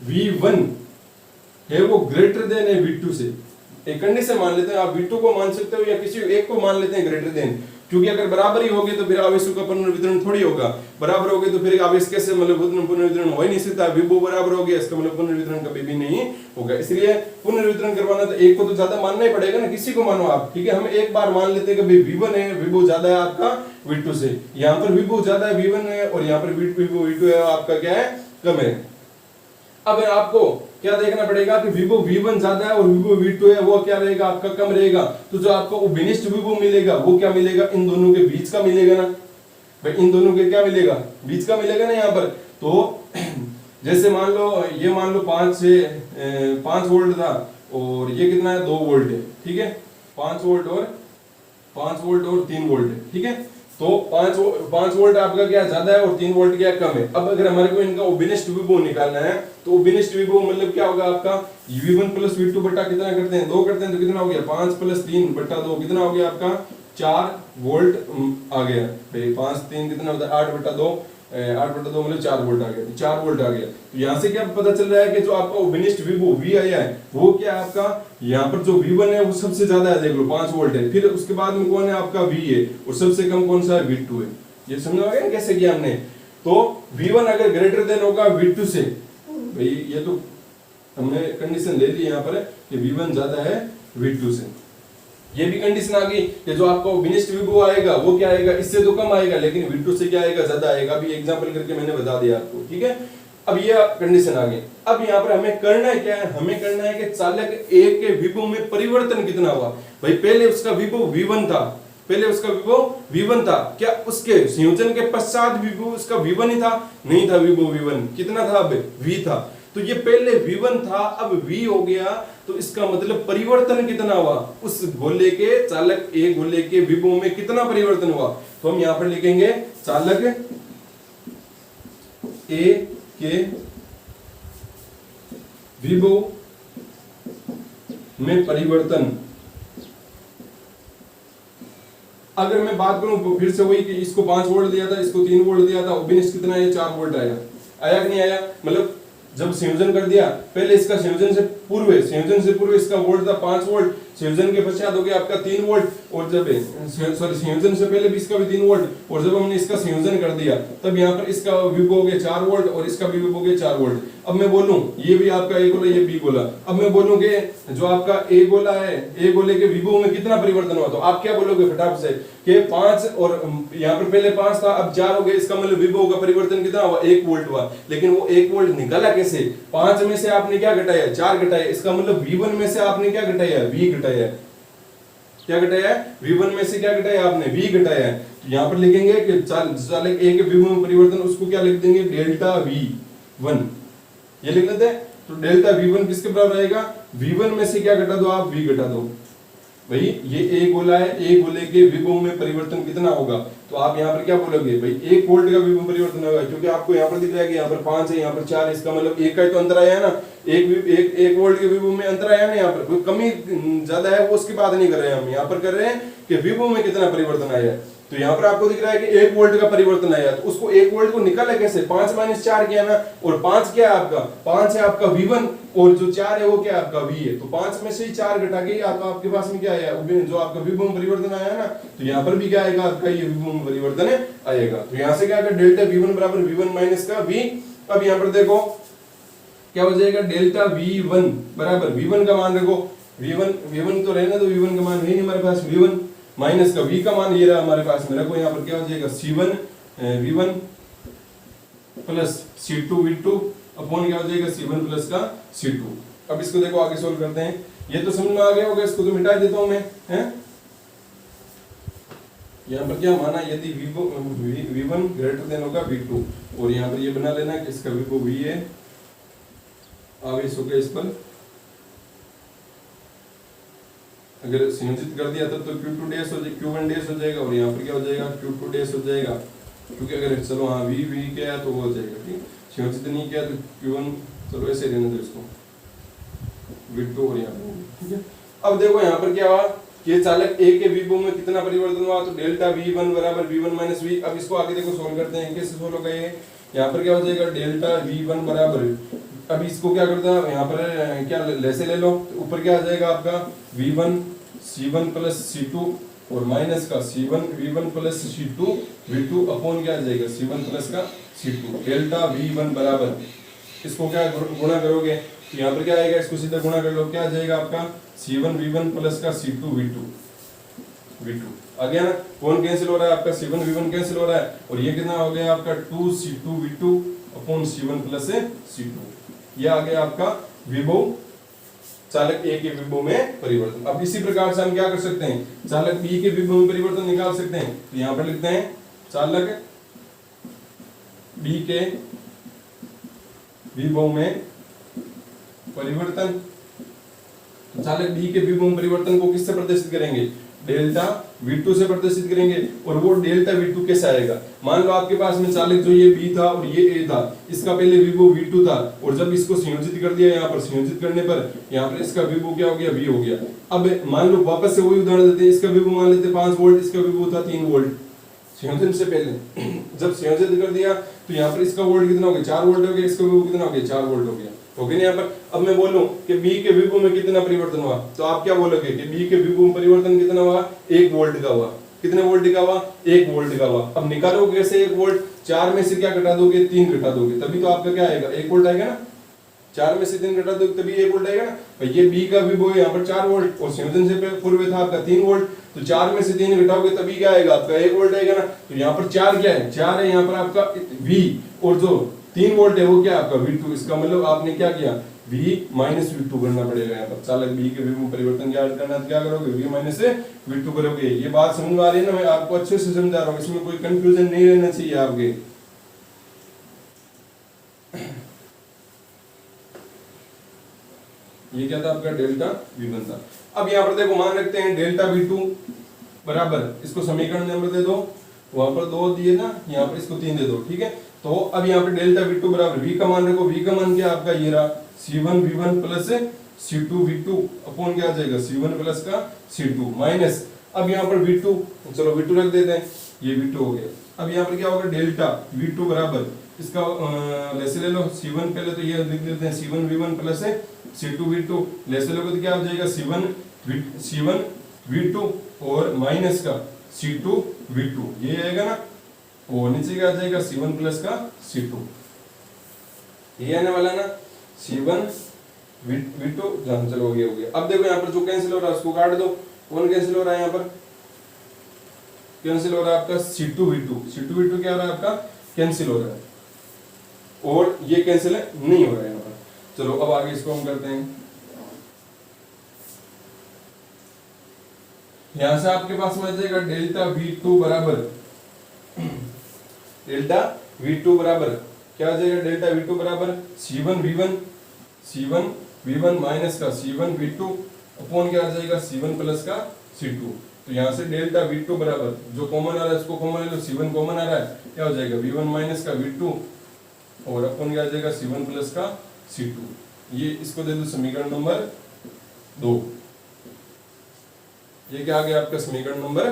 Speaker 1: V1 है वो ग्रेटर देन है V2 से, एक कंडीशन मान लेते हैं। आप V2 को मान सकते हो या किसी एक को मान लेते हैं ग्रेटर देन, क्योंकि अगर बराबर ही होगे तो फिर आवेशों का पुनर्वितरण थोड़ी होगा। बराबर होगे तो फिर आवेश कैसे मतलब पुनर्वितरण हो ही नहीं सकता। विभव बराबर हो गया, इसका मतलब पुनर्वितरण कभी भी नहीं होगा। इसलिए पुनर्वितरण करवाना तो एक को तो ज्यादा मानना ही पड़ेगा ना, किसी को मानो आप। ठीक है, हम एक बार मान लेते हैं कि V1 है, विभव ज्यादा है आपका V2 से। यहाँ पर विभव ज्यादा है V1 है, और यहाँ पर विभव V2 है आपका क्या है, कम है। अब आपको क्या देखना पड़ेगा कि विभव V1 ज्यादा है और विभव V2 है, वो क्या रहेगा आपका, कम रहेगा। तो जो आपको उपनिष्ठ विभव मिलेगा वो क्या मिलेगा, इन दोनों के बीच का मिलेगा ना भाई, इन दोनों के क्या मिलेगा, बीच का मिलेगा ना यहाँ पर। तो जैसे मान लो 5 वोल्ट था और ये कितना है, 2 वोल्ट है। ठीक है, 5 वोल्ट और 3 वोल्ट है। ठीक है, तो 5 वोल्ट आपका क्या ज्यादा है और 3 वोल्ट क्या कम है। अब अगर हमारे को इनका ओबिनिस्ट विभव निकालना है तो ओबिनिस्ट विभव मतलब क्या होगा आपका V1 प्लस V2 बटा कितना करते हैं 2 करते हैं तो कितना हो गया 5 प्लस 3 बटा 2 कितना हो गया आपका 4 वोल्ट आ गया भाई 5 3 कितना होता है 8 बटा 2 मतलब 4 वोल्ट आ गया 4 वोल्ट आ गया। तो यहाँ से क्या पता चल रहा है कि जो आपका ओबिनिस्ट विभव V आया है वो क्या है आपका यहाँ पर जो V1 है वो सबसे ज्यादा है देख लो 5 वोल्ट है। फिर उसके बाद में कौन है आपका V है और सबसे कम कौन सा है V2 है। ये समझ आ गया कैसे किया हमने। तो V1 अगर ग्रेटर देन होगा V2 से भाई ये तो हमने कंडीशन ले ली यहाँ पर कि V1 ज्यादा है V2 से। ये भी कंडीशन आ गई कि जो आपका ओबिनिस्ट विभव आएगा वो क्या आएगा इससे तो कम आएगा लेकिन V2 से क्या आएगा ज्यादा आएगा। अभी एग्जांपल करके मैंने बता दिया आपको ठीक है। अब ये कंडीशन आ गई। अब यहाँ पर हमें करना है क्या है हमें करना है कि चालक A के विभव में परिवर्तन कितना हुआ। भाई पहले उसका विभव V1 था पहले उसका विभव V1 था क्या उसके संयोजन के पश्चात विभव उसका V1 ही था नहीं था विभव V1 कितना था अब V था। तो ये पहले V1 था अब V हो गया तो इसका मतलब परिवर्तन कितना हुआ उस गोले के चालक A गोले के विभव में कितना परिवर्तन हुआ। तो हम यहां पर लिखेंगे चालक A के विभव में परिवर्तन। अगर मैं बात करूं फिर से वही कि इसको 5 वोल्ट दिया था इसको 3 वोल्ट दिया था ओबिनिस्ट कितना है 4 वोल्ट आया कि नहीं आया। मतलब जब संयोजन कर दिया पहले इसका संयोजन से पूर्व इसका वोल्ट था 5 वोल्ट संयोजन के पश्चात हो गया आपका 3 वोल्ट और जब संयोजन से पहले भी इसका भी 3 वोल्ट और जब हमने इसका संयोजन कर दिया तब यहाँ पर इसका विभव हो गया 4 वोल्ट और इसका भी विभव हो गया 4 वोल्ट। अब मैं बोलूं ये भी आपका ए गोला ये बी गोला। अब मैं बोलूं कि जो आपका ए गोला है ए गोले के विभव में कितना परिवर्तन हुआ तो आप क्या बोलोगे फटाफट से कि 5 और यहाँ पर पहले 5 था अब 4 हो गया इसका मतलब विभव का परिवर्तन कितना हुआ 1 वोल्ट हुआ। लेकिन वो 1 वोल्ट निकाला कैसे 5 में से आपने क्या घटाया 4 घटाया इसका मतलब V1 में से आपने क्या घटाया V घटाया क्या घटाया V1 में से क्या घटाया आपने V घटाया है। तो यहाँ पर लिखेंगे कि चालक A के विभव में परिवर्तन उसको क्या लिख देंगे डेल्टा V1 ये लिख लेते हैं। तो डेल्टा V1 किसके बराबर आएगा V1 में से क्या घटा दो आप V घटा दो। भाई ये ए गोला है ए गोले के विभव में परिवर्तन कितना होगा तो आप यहाँ पर क्या बोलोगे भाई 1 वोल्ट का विभव परिवर्तन होगा क्योंकि आपको यहाँ पर दिख रहा है कि यहाँ पर 5 है यहाँ पर 4 है इसका मतलब एक का ही तो अंतर आया है ना। एक वोल्ट के विभव में अंतर आया ना यहाँ पर कोई कमी ज्यादा है वो उसकी बात नहीं कर रहे हैं हम यहाँ पर कर रहे हैं कि विभव में कितना परिवर्तन आया है। तो यहाँ पर आपको दिख रहा है कि 1 वोल्ट का परिवर्तन आया तो उसको 1 वोल्ट को निकाला कैसे 5 - 4 किया ना और 5 क्या है आपका 5 है आपका V1 और जो 4 है वो क्या है आपका V है। तो 5 में से ही 4 घटा के आपके पास में क्या आया जो आपका विभव में परिवर्तन आया ना तो यहाँ पर भी क्या आएगा आपका ये विभव में परिवर्तन आएगा। तो यहाँ से क्या आएगा डेल्टा V1 बराबर V1 माइनस का V। अब यहाँ पर देखो क्या हो जाएगा डेल्टा V1 बराबर V1 का मान रखो V1 तो रहना तो V1 का मान है नहीं हमारे पास V1 माइनस का V का मान ये रहा हमारे पास में रखो यहाँ पर क्या हो जाएगा C1 V1 plus C2 V2 upon क्या हो जाएगा C1 प्लस का C2। अब इसको देखो आगे सोल्व करते हैं। ये तो समझ में आ गया होगा इसको तो मिटा देता हूं मैं हैं। यहाँ पर क्या माना यदि V1 ग्रेटर देन होगा V2 और यहाँ पर ये बना लेना कि इसका विभव V है आवेश हो गया इस पर अगर संयोजित कर दिया तब तो Q2 डैश हो जाएगा Q1 डैश हो जाएगा और यहाँ पर क्या हो जाएगा Q2 डैश हो जाएगा क्योंकि अगर चलो हाँ V क्या है तो वो हो जाएगा ठीक संयोजित नहीं किया तो Q1 चलो ऐसे रहने दो इसको V2 और यहाँ पर ठीक है। अब देखो यहाँ पर क्या हुआ कि चालक A के विभव में कितना परिवर्तन हुआ तो डेल्टा V1 बराबर V1 माइनस V। अब इसको आगे देखो सोल्व करते हैं कैसे सोल्व होगा ये यहाँ पर क्या हो जाएगा डेल्टा V1 बराबर अब इसको क्या करता है यहाँ पर क्या लेसे ले लो तो ऊपर क्या आ जाएगा आपका V1 C1 प्लस C2 और माइनस का C1 V1 plus C2 V2 upon क्या आ जाएगा C1 प्लस का C2 डेल्टा V1 बराबर इसको क्या गुणा करोगे तो यहाँ पर क्या आएगा इसको सीधा गुणा कर लो क्या आ जाएगा आपका C1 V1 प्लस का C2 V2 आ गया ना। कौन कैंसिल हो रहा है आपका C1 V1 कैंसिल हो रहा है और ये कितना हो गया आपका 2 C2 V2 upon C1 plus C2 ये आ गया आपका विभव चालक A के विभव में परिवर्तन। अब इसी प्रकार से हम क्या कर सकते हैं चालक B के विभव में परिवर्तन निकाल सकते हैं। तो यहां पर लिखते हैं चालक B के विभव में परिवर्तन। तो चालक B के विभव में परिवर्तन को किससे प्रदर्शित करेंगे डेल्टा V2 से प्रदर्शित करेंगे। और वो डेल्टा V2 कैसे आएगा, मान लो आपके पास में चालक जो ये B था और ये A था, इसका पहले विभव V2 था और जब इसको संयोजित कर दिया, यहाँ पर संयोजित करने पर यहाँ पर इसका विभव क्या हो गया, V हो गया। अब मान लो वापस से वही उदाहरण देते हैं, इसका विभव मान लेते 5 वोल्ट, इसका विभव था 3 वोल्ट संयोजन से पहले। जब संयोजित कर दिया तो यहाँ पर इसका वोल्ट कितना हो गया, 4 वोल्ट हो गया, इसका विभव कितना हो गया, 4 वोल्ट हो गया। हो गया यहाँ पर। अब मैं बोलूं कि B के विभव में कितना परिवर्तन हुआ, तो आप क्या बोलोगे कि B के विभव में परिवर्तन कितना हुआ, 1 वोल्ट का हुआ। कितने वोल्ट का हुआ, 1 वोल्ट का हुआ। अब निकालोगे कैसे 1 वोल्ट, 4 में से क्या घटा दोगे, 3 घटा दोगे, तभी तो आपका क्या आएगा, 1 वोल्ट आएगा ना। 4 में से 3 घटा दोगे तभी 1 वोल्ट आएगा ना। भाई ये B का विभव है यहाँ पर 4 वोल्ट और संयोजन से पूर्व था आपका 3 वोल्ट, तो 4 में से 3 घटाओगे तभी क्या आएगा आपका 1 वोल्ट आएगा ना। तो यहाँ पर 4 क्या है, 4 है यहाँ पर आपका V, और जो 3 वोल्ट है वो क्या आपका V2। इसका मतलब आपने क्या किया, V माइनस V2 करना पड़ेगा यहाँ पर। चालक B के विभव में परिवर्तन क्या करना, क्या करोगे, V माइनस V2 करोगे। ये बात समझ में आ रही है ना, मैं आपको अच्छे से समझा रहा हूँ, इसमें कोई कंफ्यूजन नहीं रहना चाहिए आपके। ये क्या था आपका डेल्टा V1 था। अब यहाँ पर देखो मान रखते हैं डेल्टा V2 बराबर, इसको समीकरण नंबर दे दो, वहां पर 2 दिए ना, यहाँ पर इसको 3 दे दो, ठीक है। तो अब यहाँ पर डेल्टा V2 बराबर V का मान रखो, V का मान क्या आपका ये रहा, C1 V1 plus C2 V2 upon क्या आ जाएगा, C1 प्लस का C2 माइनस, अब यहाँ पर V2, चलो V2 रख देते हैं, ये V2 हो गया। अब यहाँ पर क्या होगा, डेल्टा V2 बराबर, इसका लेसे ले लो C1, पहले तो ये लिख देते हैं C1 V1 plus C2 V2, लेसे लोगे तो क्या हो जाएगा C1 V2 और माइनस का C2 V2, ये आएगा ना, और नीचे क्या आ जाएगा C1 प्लस का C2, ये आने वाला ना C1 V2, चलो ये हो गया। अब देखो यहाँ पर जो कैंसिल हो रहा है उसको काट दो, कौन कैंसिल हो रहा है यहाँ पर, कैंसिल हो रहा है आपका C2 V2 क्या हो रहा है आपका, कैंसिल हो रहा है, और ये कैंसिल नहीं हो रहा है यहाँ पर। चलो अब आगे इसको हम करते हैं। यहां से आपके पास में आ जाएगा डेल्टा V2 बराबर, डेल्टा V2 बराबर क्या आ जाएगा, डेल्टा V2 बराबर C1 V1 माइनस का C1 V2 अपॉन क्या आ जाएगा, C1 प्लस का C2। तो यहाँ से डेल्टा V2 बराबर, जो कॉमन आ रहा है उसको कॉमन ले लो, C1 कॉमन आ रहा है, क्या हो जाएगा V1 माइनस का V2 और अपॉन क्या आ जाएगा C1 प्लस का C2। ये इसको दे दो समीकरण नंबर 2। ये क्या आ गया आपका, समीकरण नंबर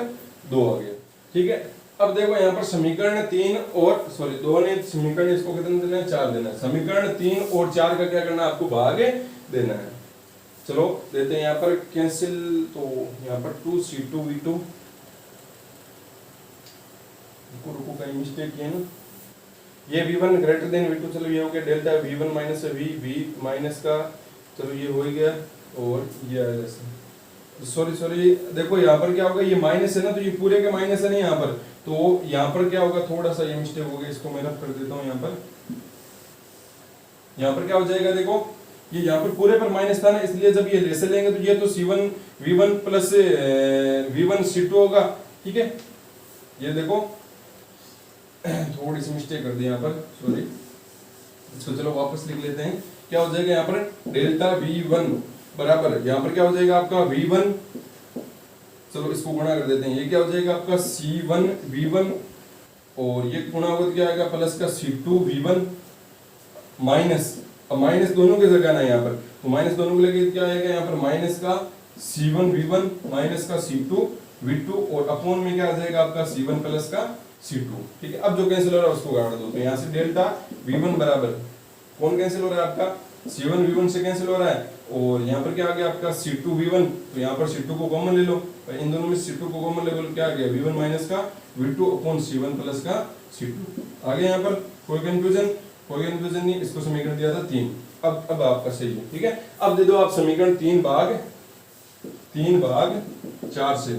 Speaker 1: 2 आ गया, ठीक है। अब देखो यहाँ पर समीकरण 3 और सॉरी 2 ने समीकरण इसको कितना देना है, 4 देना है। समीकरण 3 और 4 का क्या करना है, आपको भाग देना है। चलो देते हैं यहाँ पर कैंसिल, तो यहाँ पर 2C2 V2, रुको कहीं मिस्टेक किया ना, ये V1 ग्रेटर देन V2, चलो ये हो गया delta V1 minus V minus का, चलो ये हो गया, और ये आया सॉरी देखो यहाँ पर क्या होगा, ये माइनस है ना, तो ये पूरे के माइनस है नहीं यहाँ पर, तो यहाँ पर क्या होगा, थोड़ा सा ये मिस्टेक हो गया, इसको मैं रफ कर देता हूँ। यहाँ पर क्या हो जाएगा, देखो ये यहाँ पर पूरे पर माइनस था ना, इसलिए जब ये लेसे लेंगे तो ये तो C1 V1 plus V1 C2 होगा, ठीक है। ये देखो थोड़ी सी मिस्टेक कर दी यहाँ पर, सॉरी, इसको चलो वापस लिख लेते हैं। क्या हो जाएगा यहाँ पर, डेल्टा V1 बराबर, यहाँ पर क्या हो जाएगा आपका V1, चलो इसको गुणा कर देते हैं, ये क्या हो जाएगा आपका C1 V1 और ये गुणा होगा तो क्या आएगा प्लस का C2 V1 माइनस, अब माइनस दोनों के जगह ना यहाँ पर, तो माइनस दोनों को लेके क्या आएगा यहाँ पर माइनस का C1 V1 माइनस का C2 V2 और अपॉन में क्या आ जाएगा आपका C1 प्लस का C2, ठीक है। अब जो कैंसिल हो रहा है उसको काट दो, तो यहाँ से डेल्टा V1 बराबर, कौन कैंसिल हो रहा है आपका, C1 V1 से कैंसिल हो रहा है, और यहाँ पर क्या आ गया आपका C2 V1, तो यहाँ पर C2 को कॉमन ले लो, इन दोनों में C2 को कॉमन ले लो, क्या आ गया V1 माइनस का V2 अपॉन C1 प्लस का C2। आगे यहाँ पर कोई कंफ्यूजन नहीं, इसको समीकरण दिया था 3। अब आपका सही है, ठीक है। अब दे दो आप समीकरण 3 भाग 4 से,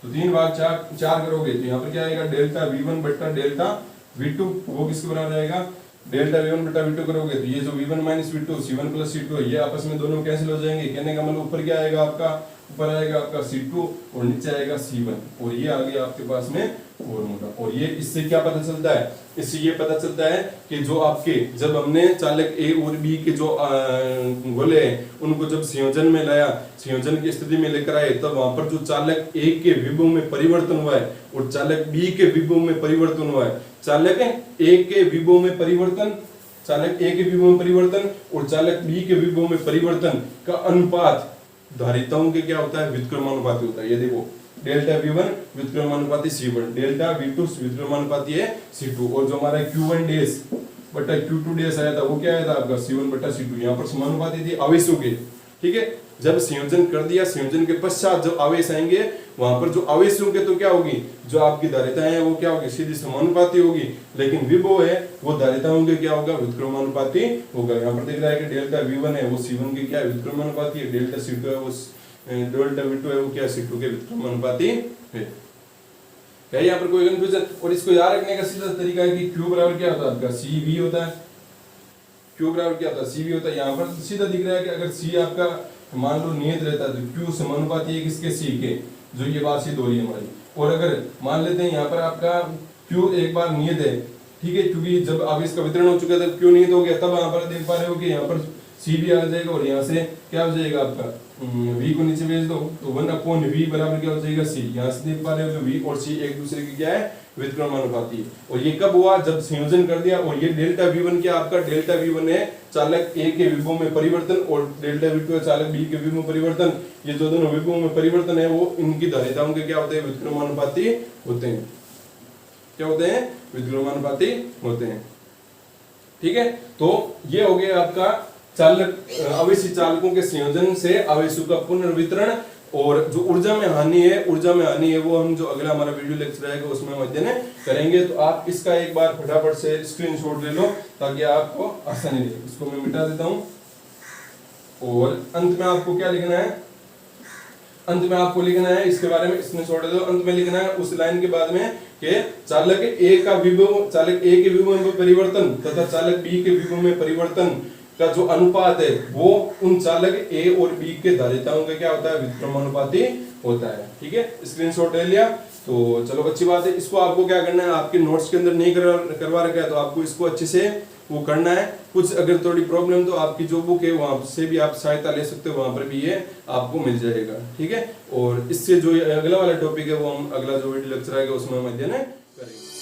Speaker 1: तो 3 भाग 4 करोगे तो यहाँ पर क्या आएगा, डेल्टा V1 बट्टा डेल्टा V2, वो किसके बराबर आएगा, डेल्टा V1 बट्टा V2 करोगे तो ये जो V1 minus V2 C1 plus C2 है, ये आपस में दोनों कैंसिल हो जाएंगे। कहने का मतलब ऊपर क्या आएगा आपका ऊपर आएगा आपका C2 और नीचे आएगा C1 और ये आ गया आपके पास में फॉर्मूला। और ये इससे क्या पता चलता है, इससे ये पता चलता है कि जो आपके जब हमने चालक A और B के जो गोले हैं उनको जब संयोजन में लाया, संयोजन की स्थिति में लेकर आए, तब वहां पर जो चालक A के विभव में परिवर्तन हुआ है और चालक B के विभव में परिवर्तन हुआ है, चालक A के विभव में परिवर्तन, चालक A के विभव में परिवर्तन और चालक B के विभव में परिवर्तन का अनुपात धारिताओं के क्या होता है, व्युत्क्रमानुपाती होता है। ये देखो delta V1 व्युत्क्रमानुपाती C1, delta V2 व्युत्क्रमानुपाती है C2 और जो हमारा Q1 डैश बटा Q2 डैश आया था वो क्या आया था आपका C1 बटा C2। यहाँ पर समानुपाती थी आवेशों के, ठीक है। जब संयोजन कर दिया, संयोजन के पश्चात जो आवेश आएंगे वहां पर जो आवेश होंगे तो क्या होगी, जो आपकी धारिताएं हैं वो क्या होगी, सीधी समानुपाती होगी, लेकिन विभव है वो धारिताओं के क्या होगा, व्युत्क्रमानुपाती होगा। यहाँ पर देख रहा है कि डेल्टा V1 है वो C1 के क्या व्युत्क्रमानुपाती है, डेल्टा C2 है वो डेल्टा V2 है वो क्या C2 के व्युत्क्रमानुपाती है। क्या यहाँ पर कोई कंफ्यूजन? और इसको याद रखने का सीधा तरीका है कि Q बराबर क्या होता है आपका CV होता है, Q बराबर क्या होता है CV होता है। यहाँ पर सीधा दिख रहा है कि अगर C आपका मान लो नियत रहता है तो Q समानुपाती है किसके, C के, जो ये बात सिद्ध हो रही है हमारी। और अगर मान लेते हैं यहाँ पर आपका Q एक बार नियत है, ठीक है, क्योंकि जब आवेश का वितरण हो चुका है तब Q नियत हो गया, तब यहाँ पर देख पा रहे हो कि यहाँ पर C भी आ जाएगा और यहाँ से क्या हो जाएगा आपका V को नीचे भेज दो तो 1/V बराबर क्या हो जाएगा C। यहाँ से देख पा रहे हो कि V और C एक दूसरे की क्या है, व्युत्क्रमानुपाती है। और ये कब हुआ, जब संयोजन कर दिया। और ये डेल्टा V1 क्या आपका, डेल्टा V1 है चालक A के विभव में परिवर्तन और डेल्टा V2 है चालक B के विभव में परिवर्तन। ये जो दोनों विभव में परिवर्तन है वो इनकी धारिताओं के क्या होते हैं, व्युत्क्रमानुपाती होते हैं। क्या होते हैं, व्युत्क्रमानुपाती होते हैं, ठीक है। तो ये हो गया आपका चालक आवेशी चालकों के संयोजन से आवेशों का पुनर्वितरण। और जो ऊर्जा में हानि है, ऊर्जा में हानि है वो हम जो अगला हमारा वीडियो लेक्चर आएगा उसमें हम अध्ययन करेंगे। तो आप इसका एक बार फटाफट से स्क्रीनशॉट ले लो ताकि आपको आसानी रहे। इसको मैं मिटा देता हूं और अंत में आपको क्या लिखना है, अंत में आपको लिखना है इसके बारे में स्क्रीनशॉट ले दो। अंत में लिखना है उस लाइन के बाद में कि चालक A का विभव, चालक A के विभव में परिवर्तन तथा चालक B के विभव में परिवर्तन का जो अनुपात है वो उन चालक A और B के धारिताओं का क्या होता है, व्युत्क्रमानुपाती होता है, ठीक है। स्क्रीनशॉट ले लिया तो चलो अच्छी बात है। इसको आपको क्या करना है, आपके नोट्स के अंदर नहीं करवा रखा है तो आपको इसको अच्छे से वो करना है। कुछ अगर थोड़ी प्रॉब्लम तो आपकी जो बुक है वहां से भी आप सहायता ले सकते हो, वहां पर भी ये आपको मिल जाएगा, ठीक है। और इससे जो अगला वाला टॉपिक है वो हम अगला जो वीडियो लेक्चर आएगा उसमें हम अध्ययन करेंगे।